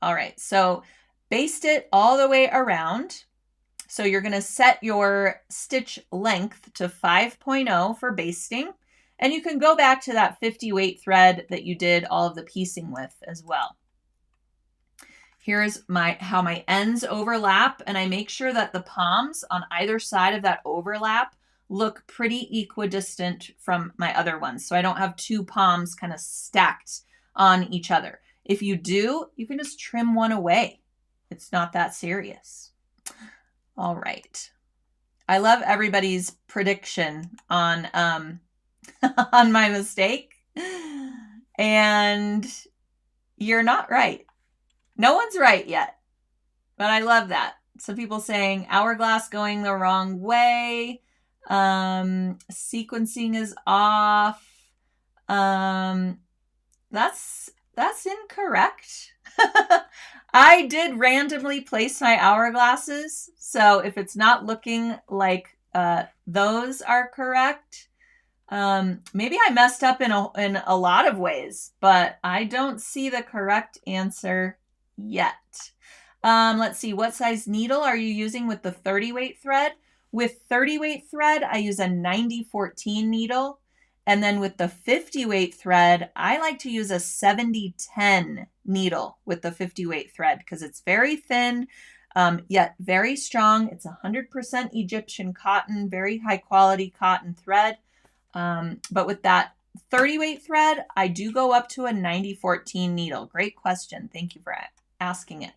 All right, so baste it all the way around. So you're going to set your stitch length to 5.0 for basting. And you can go back to that 50 weight thread that you did all of the piecing with as well. Here's how my ends overlap, and I make sure that the palms on either side of that overlap look pretty equidistant from my other ones. So I don't have two palms kind of stacked on each other. If you do, you can just trim one away. It's not that serious. All right. I love everybody's prediction on on my mistake. And you're not right. No one's right yet, but I love that. Some people saying hourglass going the wrong way. Sequencing is off. That's incorrect. I did randomly place my hourglasses, so if it's not looking like those are correct, maybe I messed up in a lot of ways, but I don't see the correct answer yet. Let's see, what size needle are you using with the 30 weight thread? With 30 weight thread, I use a 90-14 needle. And then with the 50 weight thread, I like to use a 70-10 needle with the 50 weight thread because it's very thin, yet very strong. It's 100% Egyptian cotton, very high quality cotton thread. But with that 30 weight thread, I do go up to a 90-14 needle. Great question. Thank you for asking it.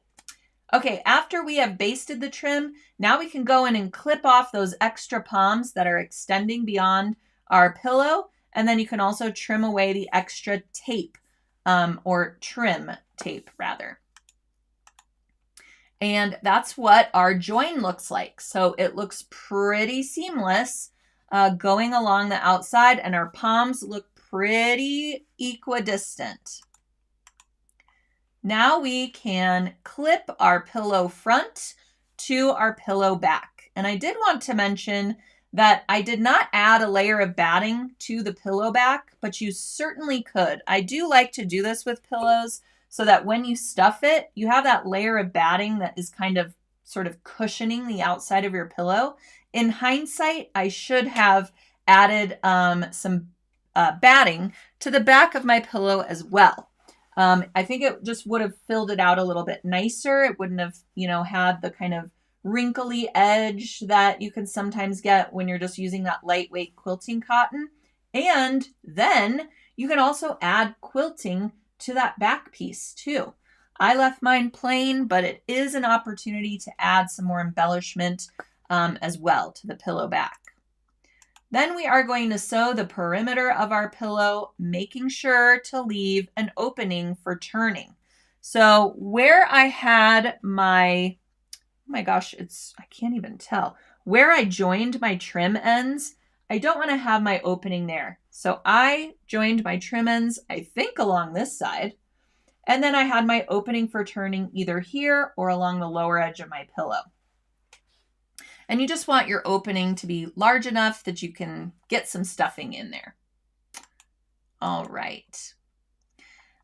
Okay, after we have basted the trim, now we can go in and clip off those extra palms that are extending beyond our pillow. And then you can also trim away the extra tape, or trim tape rather. And that's what our join looks like. So it looks pretty seamless going along the outside, and our palms look pretty equidistant. Now we can clip our pillow front to our pillow back. And I did want to mention that I did not add a layer of batting to the pillow back, but you certainly could. I do like to do this with pillows so that when you stuff it, you have that layer of batting that is kind of sort of cushioning the outside of your pillow. In hindsight, I should have added some batting to the back of my pillow as well. I think it just would have filled it out a little bit nicer. It wouldn't have, had the kind of wrinkly edge that you can sometimes get when you're just using that lightweight quilting cotton. And then you can also add quilting to that back piece too. I left mine plain, but it is an opportunity to add some more embellishment as well to the pillow back. Then we are going to sew the perimeter of our pillow, making sure to leave an opening for turning. So where I had my, oh my gosh, I can't even tell. Where I joined my trim ends, I don't want to have my opening there. So I joined my trim ends, I think along this side, and then I had my opening for turning either here or along the lower edge of my pillow. And you just want your opening to be large enough that you can get some stuffing in there. All right.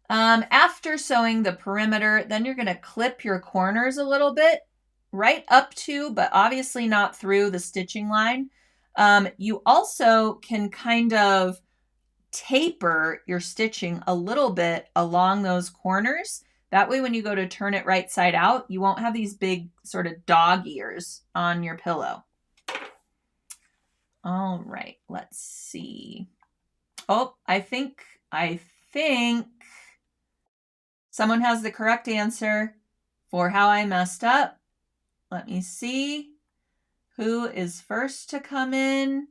After sewing the perimeter, then you're going to clip your corners a little bit, right up to, but obviously not through the stitching line. You also can kind of taper your stitching a little bit along those corners. That way, when you go to turn it right side out, you won't have these big sort of dog ears on your pillow. All right, let's see. Oh, I think someone has the correct answer for how I messed up. Let me see who is first to come in.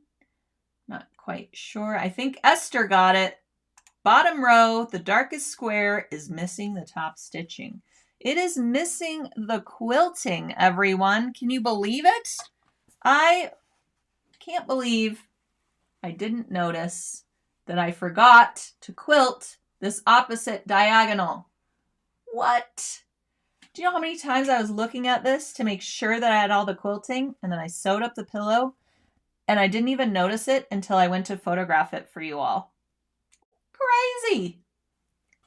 Not quite sure. I think Esther got it. Bottom row, the darkest square is missing the top stitching. It is missing the quilting, everyone. Can you believe it? I can't believe I didn't notice that I forgot to quilt this opposite diagonal. What? Do you know how many times I was looking at this to make sure that I had all the quilting, and then I sewed up the pillow and I didn't even notice it until I went to photograph it for you all. Crazy.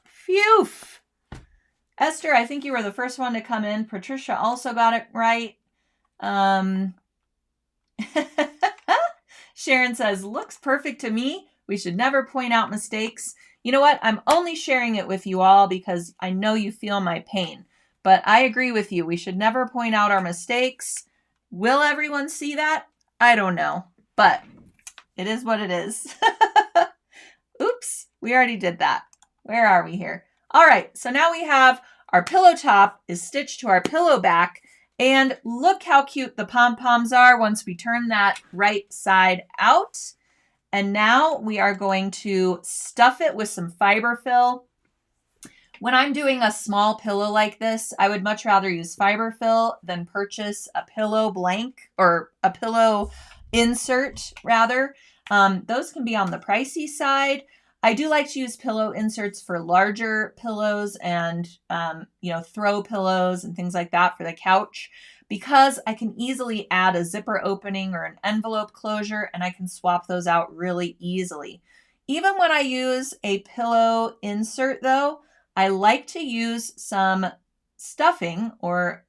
Phew. Esther, I think you were the first one to come in. Patricia also got it right. Sharon says, looks perfect to me. We should never point out mistakes. You know what? I'm only sharing it with you all because I know you feel my pain. But I agree with you. We should never point out our mistakes. Will everyone see that? I don't know, but it is what it is. Oops, we already did that. Where are we here? All right, so now we have our pillow top is stitched to our pillow back, and look how cute the pom-poms are once we turn that right side out. And now we are going to stuff it with some fiberfill. When I'm doing a small pillow like this, I would much rather use fiberfill than purchase a pillow blank or a pillow insert rather. Those can be on the pricey side. I do like to use pillow inserts for larger pillows and, throw pillows and things like that for the couch, because I can easily add a zipper opening or an envelope closure, and I can swap those out really easily. Even when I use a pillow insert though, I like to use some stuffing or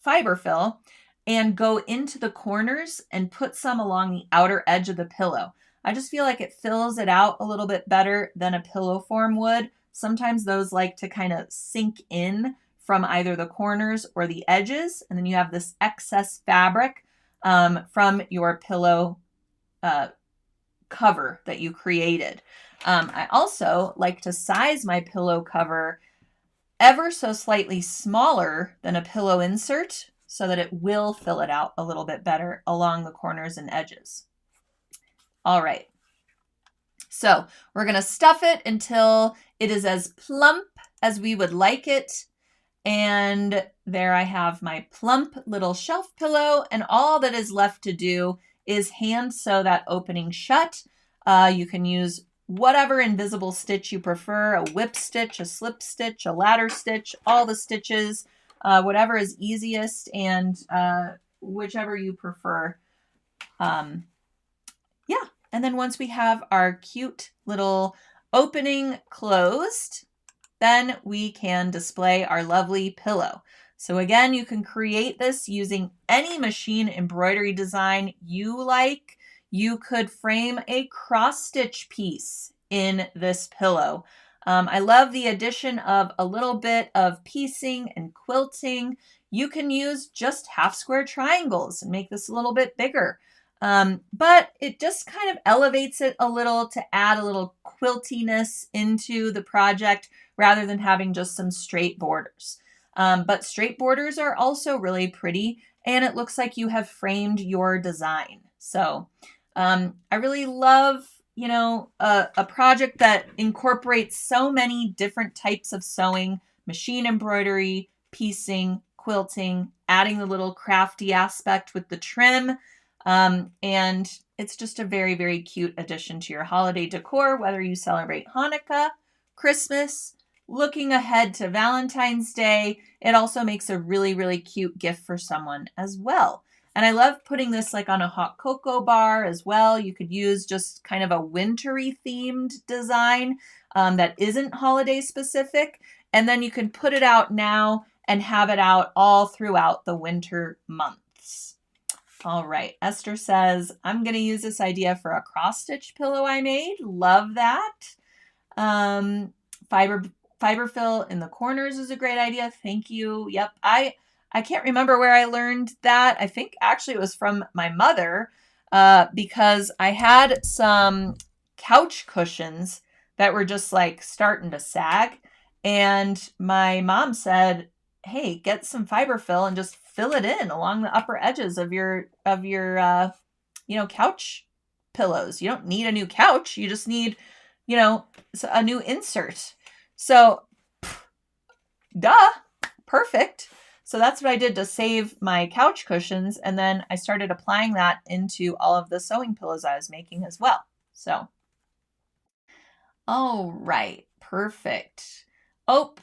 fiberfill and go into the corners and put some along the outer edge of the pillow. I just feel like it fills it out a little bit better than a pillow form would. Sometimes those like to kind of sink in from either the corners or the edges, and then you have this excess fabric from your pillow cover that you created. I also like to size my pillow cover ever so slightly smaller than a pillow insert so that it will fill it out a little bit better along the corners and edges. All right, so we're going to stuff it until it is as plump as we would like it. And there I have my plump little shelf pillow, and all that is left to do is hand sew that opening shut. You can use whatever invisible stitch you prefer, a whip stitch, a slip stitch, a ladder stitch, all the stitches, whatever is easiest and whichever you prefer. And then once we have our cute little opening closed, then we can display our lovely pillow. So again, you can create this using any machine embroidery design you like. You could frame a cross stitch piece in this pillow. I love the addition of a little bit of piecing and quilting. You can use just half square triangles and make this a little bit bigger. But it just kind of elevates it a little to add a little quiltiness into the project rather than having just some straight borders. But straight borders are also really pretty, and it looks like you have framed your design. So I really love, a project that incorporates so many different types of sewing, machine embroidery, piecing, quilting, adding the little crafty aspect with the trim. And it's just a very, very cute addition to your holiday decor, whether you celebrate Hanukkah, Christmas, looking ahead to Valentine's Day. It also makes a really, really cute gift for someone as well. And I love putting this like on a hot cocoa bar as well. You could use just kind of a wintry themed design that isn't holiday specific. And then you can put it out now and have it out all throughout the winter months. All right, Esther says, I'm going to use this idea for a cross-stitch pillow I made. Love that. Fiberfill in the corners is a great idea. Thank you. Yep, I can't remember where I learned that. I think actually it was from my mother because I had some couch cushions that were just like starting to sag. And my mom said, hey, get some fiberfill and just fill it in along the upper edges of your couch pillows. You don't need a new couch. You just need, a new insert. So, duh, perfect. So that's what I did to save my couch cushions. And then I started applying that into all of the sewing pillows I was making as well. So, all right, perfect. Oh,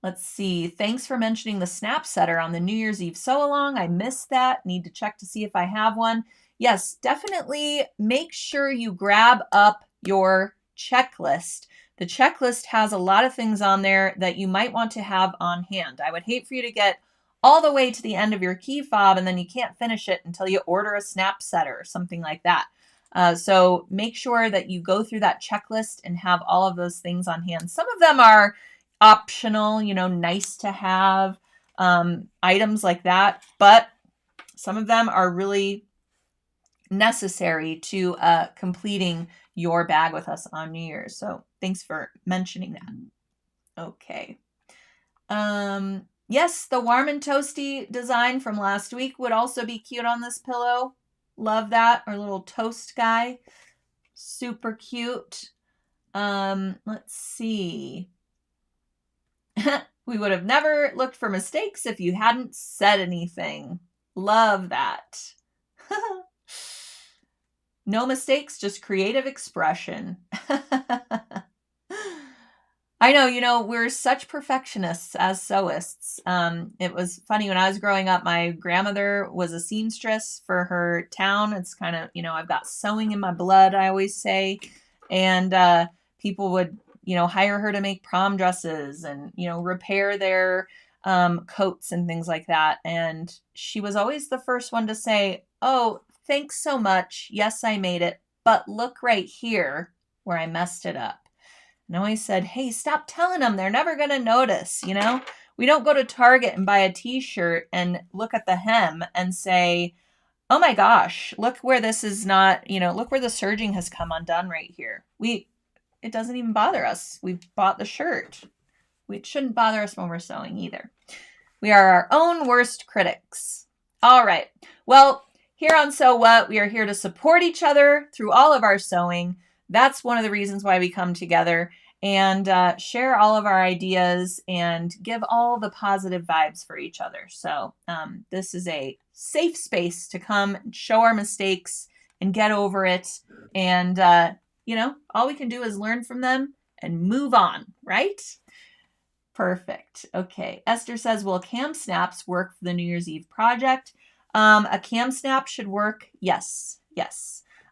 let's see. Thanks for mentioning the snap setter on the New Year's Eve sew-along. I missed that. Need to check to see if I have one. Yes, definitely make sure you grab up your checklist. The checklist has a lot of things on there that you might want to have on hand. I would hate for you to get all the way to the end of your key fob and then you can't finish it until you order a snap setter or something like that. So make sure that you go through that checklist and have all of those things on hand. Some of them are optional, nice to have items like that. But some of them are really necessary to completing your bag with us on New Year's. So thanks for mentioning that. Okay. Yes, the warm and toasty design from last week would also be cute on this pillow. Love that. Our little toast guy. Super cute. Let's see. We would have never looked for mistakes if you hadn't said anything. Love that. No mistakes, just creative expression. I know, we're such perfectionists as sewists. It was funny when I was growing up, my grandmother was a seamstress for her town. It's kind of, I've got sewing in my blood, I always say. And people would, hire her to make prom dresses and, repair their coats and things like that. And she was always the first one to say, "Oh, thanks so much. Yes, I made it. But look right here where I messed it up." And I always said, "Hey, stop telling them. They're never going to notice, We don't go to Target and buy a t-shirt and look at the hem and say, "Oh my gosh, look where this is not, look where the serging has come undone right here." It doesn't even bother us. We've bought the shirt. It shouldn't bother us when we're sewing either. We are our own worst critics. All right. Well, here on Sew What, we are here to support each other through all of our sewing. That's one of the reasons why we come together and share all of our ideas and give all the positive vibes for each other. So this is a safe space to come and show our mistakes and get over it. And, all we can do is learn from them and move on, right? Perfect. Okay. Esther says, will cam snaps work for the New Year's Eve project? A cam snap should work. Yes.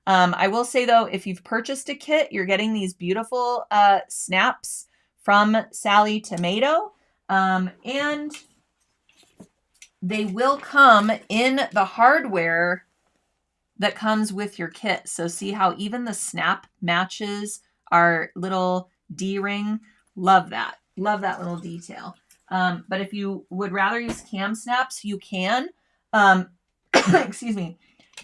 I will say, though, if you've purchased a kit, you're getting these beautiful snaps from Sally Tomato. And they will come in the hardware that comes with your kit. So see how even the snap matches our little D-ring? Love that. Love that little detail. But if you would rather use cam snaps, you can. Excuse me.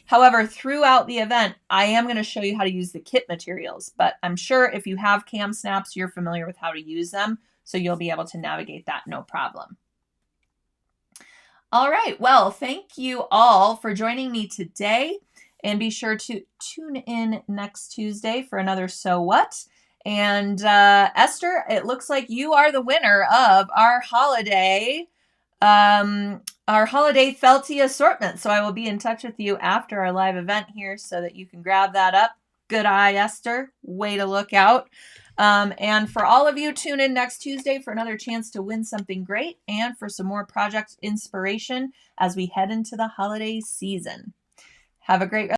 However, throughout the event, I am going to show you how to use the kit materials. But I'm sure if you have cam snaps, you're familiar with how to use them. So you'll be able to navigate that no problem. All right. Well, thank you all for joining me today. And be sure to tune in next Tuesday for another Sew What. And Esther, it looks like you are the winner of our holiday felty assortment. So I will be in touch with you after our live event here so that you can grab that up. Good eye, Esther. Way to look out. And for all of you, tune in next Tuesday for another chance to win something great and for some more project inspiration as we head into the holiday season. Have a great rest.